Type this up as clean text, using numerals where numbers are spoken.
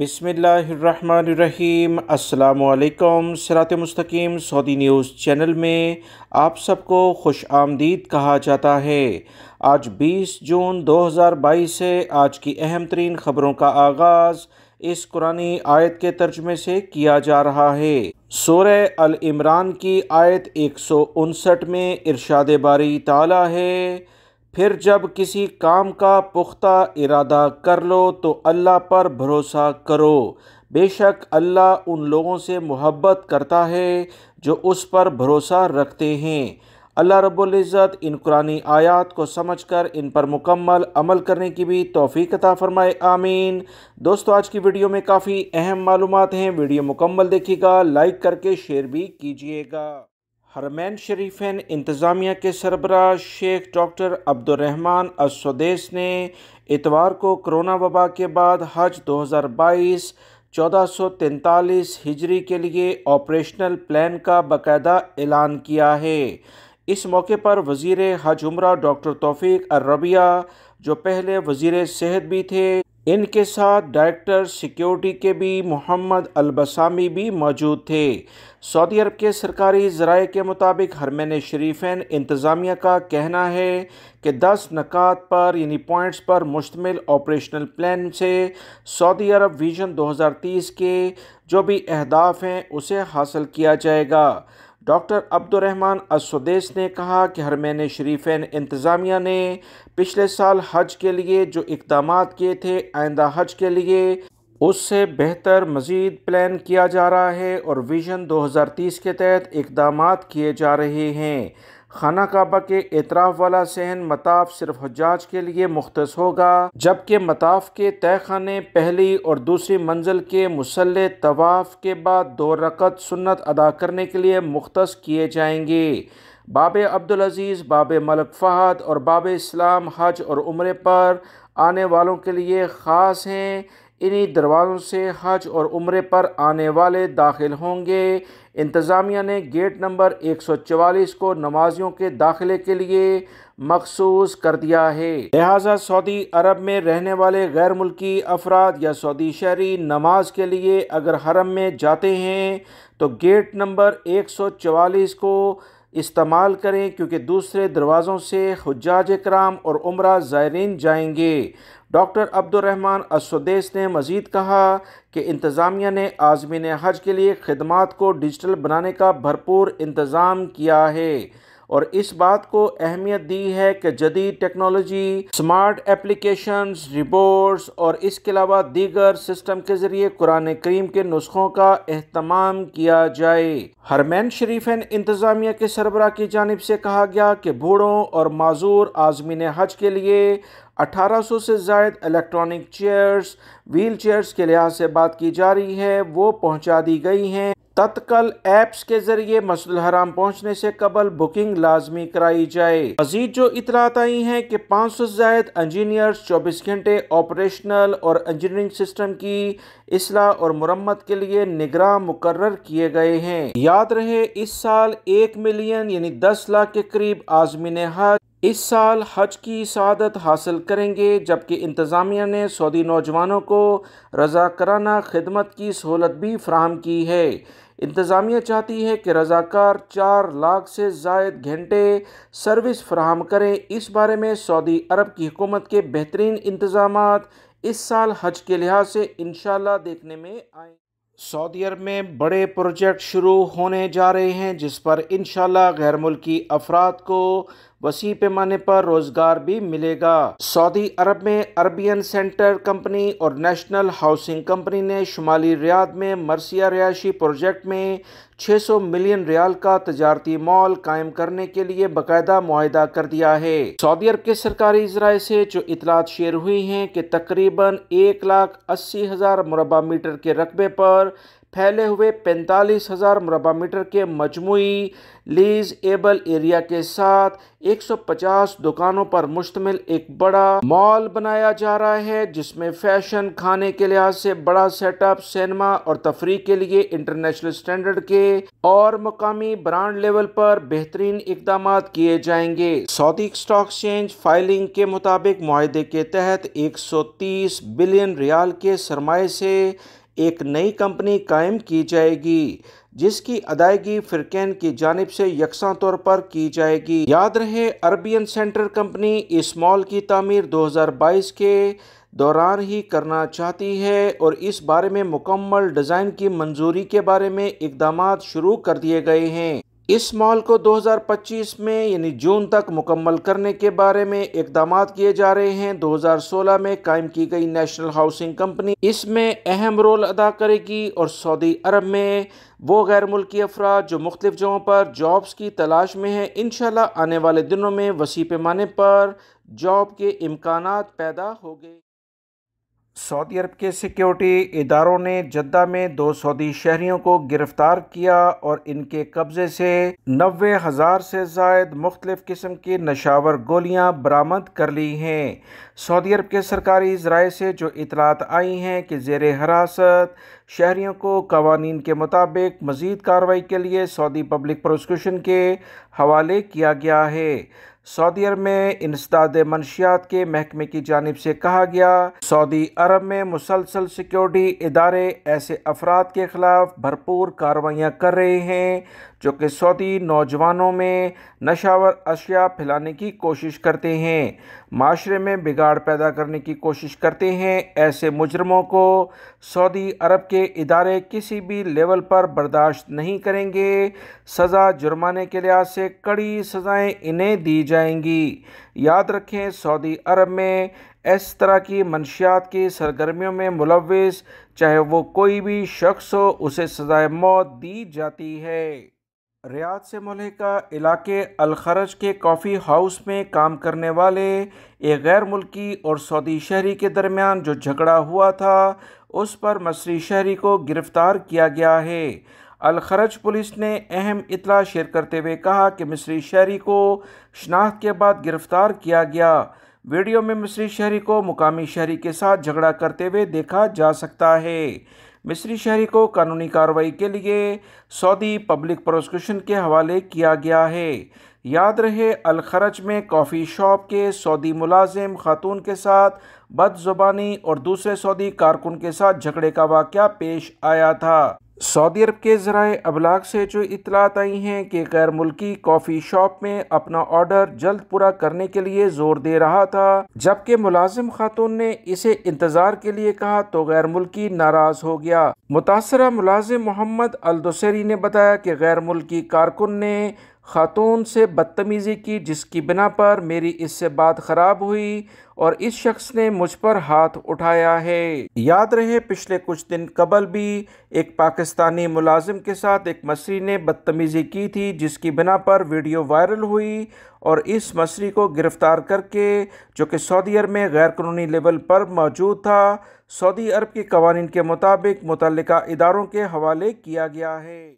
बिस्मिल्लाहिर्रहमानिर्रहीम। अस्सलामुअलैकुम। सिरात मुस्तकीम सऊदी न्यूज़ चैनल में आप सबको खुश आमदीद कहा जाता है। आज 20 जून 2022 है। आज की अहम तरीन ख़बरों का आगाज़ इस कुरानी आयत के तर्जुमे से किया जा रहा है। सूरह अल इमरान की आयत 159 में इरशाद बारी ताला है, फिर जब किसी काम का पुख्ता इरादा कर लो तो अल्लाह पर भरोसा करो। बेशक अल्लाह उन लोगों से मोहब्बत करता है जो उस पर भरोसा रखते हैं। अल्लाह रब्बुल इज़्ज़त इन कुरानी आयात को समझकर इन पर मुकम्मल अमल करने की भी तौफीक अता फरमाए, आमीन। दोस्तों, आज की वीडियो में काफ़ी अहम मालूमात हैं। वीडियो मुकम्मल देखिएगा, लाइक करके शेयर भी कीजिएगा। हरमैन शरीफैन इंतज़ामिया के सरबराह शेख डॉक्टर अब्दुर्रहमान अस-सुदैस ने इतवार को कोरोना वबा के बाद हज 2022 1443 हिजरी के लिए ऑपरेशनल प्लान का बाकायदा ऐलान किया है। इस मौके पर वज़ीर हज उम्रा डॉक्टर तौफीक अर-रबिया, जो पहले वज़ीर सेहत भी थे, इनके साथ डायरेक्टर सिक्योरिटी के भी मोहम्मद अल-बसामी भी मौजूद थे। सऊदी अरब के सरकारी ज़राए के मुताबिक हरमैन शरीफैन इंतज़ामिया का कहना है कि 10 नकात पर यानी पॉइंट्स पर मुश्तमिल ऑपरेशनल प्लान से सऊदी अरब विजन 2030 के जो भी अहदाफ हैं उसे हासिल किया जाएगा। डॉक्टर अब्दुर्रहमान अस-सुदैस ने कहा कि हरमैन शरीफैन इंतज़ामिया ने पिछले साल हज के लिए जो इक़दामात किए थे, आइंदा हज के लिए उससे बेहतर मज़ीद प्लान किया जा रहा है और विजन 2030 के तहत इक़दामात किए जा रहे हैं। खाना काबा के एतराफ़ वाला सहन मताफ़ सिर्फ हज्जाज के लिए मुख्तस होगा, जबकि मताफ़ के तहखाने पहली और दूसरी मंजिल के मुसल्ले तवाफ़ के बाद 2 रकत सुन्नत अदा करने के लिए मुख्तस किए जाएंगे। बाबे अब्दुल अज़ीज़, बाबे मलिक फ़हद और बाबे इस्लाम हज और उम्रे पर आने वालों के लिए ख़ास हैं। इन्हीं दरवाज़ों से हज और उम्रे पर आने वाले दाखिल होंगे। इंतज़ामिया ने गेट नंबर 144 को नमाजियों के दाखिले के लिए मखसूस कर दिया है। लिहाजा सऊदी अरब में रहने वाले गैर मुल्की अफराद या सऊदी शहरी नमाज के लिए अगर हरम में जाते हैं तो गेट नंबर 144 को इस्तेमाल करें, क्योंकि दूसरे दरवाज़ों से हुज्जाज इकराम और उम्रा ज़ायरीन जाएंगे। डॉक्टर अब्दुर्रहमान अस-सुदैस ने मज़ीद कहा कि इंतज़ामिया ने आज़मीन हज के लिए खिदमात को डिजिटल बनाने का भरपूर इंतज़ाम किया है और इस बात को अहमियत दी है कि जदीद टेक्नोलॉजी, स्मार्ट एप्लीकेशंस, रिपोर्ट्स और इसके अलावा दीगर सिस्टम के ज़रिए कुरान करीम के नुस्खों का एहतमाम किया जाए। हरमैन शरीफैन इंतज़ामिया के सरबराह की जानिब से कहा गया कि बूढ़ों और माजूर आज़मीन हज के लिए 1800 से ज़ायद इलेक्ट्रॉनिक चेयर्स, व्हील चेयर्स के लिहाज से बात की जा रही है, वो पहुँचा दी गई हैं। तत्काल ऐप्स के जरिए मस्जिद हराम पहुंचने से कबल बुकिंग लाजमी कराई जाए। मजीद जो इतलात आई हैं कि 500 से ज़ायद इंजीनियर्स 24 घंटे ऑपरेशनल और इंजीनियरिंग सिस्टम की इस्लाह और मुरम्मत के लिए निगरां मुकर्रर किए गए हैं। याद रहे, इस साल 1 मिलियन यानी 10 लाख के करीब आज़मीन हज इस साल हज की सआदत हासिल करेंगे, जबकि इंतज़ामिया ने सऊदी नौजवानों को रज़ाकाराना खिदमत की सहूलत भी फराहम की है। इंतज़ामिया चाहती है कि रज़ाकार 4 लाख से ज़ायद घंटे सर्विस फराहम करें। इस बारे में सऊदी अरब की हुकूमत के बेहतरीन इंतज़ामात इस साल हज के लिहाज से इंशाअल्लाह देखने में आए। सऊदी अरब में बड़े प्रोजेक्ट शुरू होने जा रहे हैं, जिस पर इंशाअल्लाह गैर मुल्की अफराद को वसी पैमाने पर रोज़गार भी मिलेगा। सऊदी अरब में अरबियन सेंटर कंपनी और नेशनल हाउसिंग कंपनी ने शुमाली रियाद में मरसिया रिहायशी प्रोजेक्ट में 600 मिलियन रियाल का तजारती मॉल कायम करने के लिए बाकायदा मुआहिदा कर दिया है। सऊदी अरब के सरकारी ज़राए से जो इतलात शेयर हुई हैं कि तकरीबन 1,80,000 मुरबा मीटर के रकबे पर پھیلے ہوئے 45,000 مربع میٹر کے مجموعی لیز ایبل ایریا کے ساتھ 150 دکانوں پر مشتمل ایک بڑا مال بنایا جا رہا ہے، جس میں فیشن، کھانے کے لحاظ سے بڑا سیٹ اپ، سینما اور تفریح کے لیے انٹرنیشنل سٹینڈرڈ کے اور مقامی برانڈ لیول پر بہترین اقدامات کیے جائیں گے۔ سعودی اسٹاک ایکسچینج فائلنگ کے مطابق معاہدے کے تحت 130 بلین ریال کے سرمایہ سے ایک نئی کمپنی قائم کی جائے گی، جس کی ادائیگی فریقین کی جانب سے یکساں طور پر کی جائے گی۔ یاد رہے، عربین سینٹر کمپنی اس مال کی تعمیر 2022 کے دوران ہی کرنا چاہتی ہے اور اس بارے میں مکمل ڈیزائن کی منظوری کے بارے میں اقدامات شروع کر دیے گئے ہیں۔ اس مال کو 2025 میں یعنی جون تک مکمل کرنے کے بارے میں اقدامات کیے جا رہے ہیں۔ 2016 میں قائم کی گئی نیشنل ہاؤسنگ کمپنی اس میں اہم رول ادا کرے گی اور سعودی عرب میں وہ غیر ملکی افراد جو مختلف جگہوں پر جابز کی تلاش میں ہیں، انشاءاللہ آنے والے دنوں میں وسیع پیمانے پر جاب کے امکانات پیدا ہوں گے۔ سعودی عرب کے سیکیورٹی اداروں نے جدہ میں 2 سعودی شہریوں کو گرفتار کیا اور ان کے قبضے سے 90,000 سے زائد مختلف قسم کی نشاور گولیاں برآمد کر لی ہیں۔ سعودی عرب کے سرکاری ذرائع سے جو اطلاعات آئی ہیں کہ زیر حراست شہریوں کو قوانین کے مطابق مزید کارروائی کے لیے سعودی پبلک پروسیکیوشن کے حوالے کیا گیا ہے۔ سعودی عرب میں انسداد منشیات کے محکمے کی جانب سے کہا گیا، سعودی عرب میں مسلسل سیکیورٹی ادارے ایسے افراد کے خلاف بھرپور کارروائیاں کر رہے ہیں جو کہ سعودی نوجوانوں میں نشاور اشیاء پھیلانے کی کوشش کرتے ہیں، معاشرے میں بگاڑ پیدا کرنے کی کوشش کرتے ہیں۔ ایسے مجرموں کو سعودی عرب کے ادارے کسی بھی لیول پر برداشت نہیں کریں گے۔ سزا جرمانے کے لحاظ سے کڑی سزائیں انہیں دی جائیں گی۔ یاد رکھیں، سعودی عرب میں اس طرح کی منشیات کی سرگرمیوں میں ملوث چاہے وہ کوئی بھی شخص ہو، اسے سزائے موت دی جاتی ہے۔ ریاض سے ملحقہ علاقے الخرج کے کافی ہاؤس میں کام کرنے والے ایک غیر ملکی اور سعودی شہری کے درمیان جو جھگڑا ہوا تھا، اس پر مصری شہری کو گرفتار کیا گیا ہے۔ الخرج پولیس نے اہم اطلاع شیئر کرتے ہوئے کہا کہ مصری شہری کو شناخت کے بعد گرفتار کیا گیا۔ ویڈیو میں مصری شہری کو مقامی شہری کے ساتھ جھگڑا کرتے ہوئے دیکھا جا سکتا ہے۔ مصری شہری کو قانونی کارروائی کے لیے سعودی پبلک پروسیکیوشن کے حوالے کیا گیا ہے۔ یاد رہے، الخرج میں کافی شاپ کے سعودی ملازم خاتون کے ساتھ بد زبانی اور دوسرے سعودی کارکن کے ساتھ جھگڑے کا واقعہ پیش آیا تھا۔ سعودی عرب کے ذرائع ابلاغ سے جو اطلاعات آئی ہیں کہ غیر ملکی کافی شاپ میں اپنا آرڈر جلد پورا کرنے کے لیے زور دے رہا تھا، جبکہ ملازم خاتون نے اسے انتظار کے لیے کہا تو غیر ملکی ناراض ہو گیا۔ متاثرہ ملازم محمد الدوسری نے بتایا کہ غیر ملکی کارکن نے خاتون سے بدتمیزی کی، جس کی بنا پر میری اس سے بات خراب ہوئی اور اس شخص نے مجھ پر ہاتھ اٹھایا ہے۔ یاد رہے، پچھلے کچھ دن قبل بھی ایک پاکستانی ملازم کے ساتھ ایک مصری نے بدتمیزی کی تھی، جس کی بنا پر ویڈیو وائرل ہوئی اور اس مصری کو گرفتار کر کے، جو کہ سعودی عرب میں غیر قانونی لیول پر موجود تھا، سعودی عرب کے قوانین کے مطابق متعلقہ اداروں کے حوالے کیا گیا ہے۔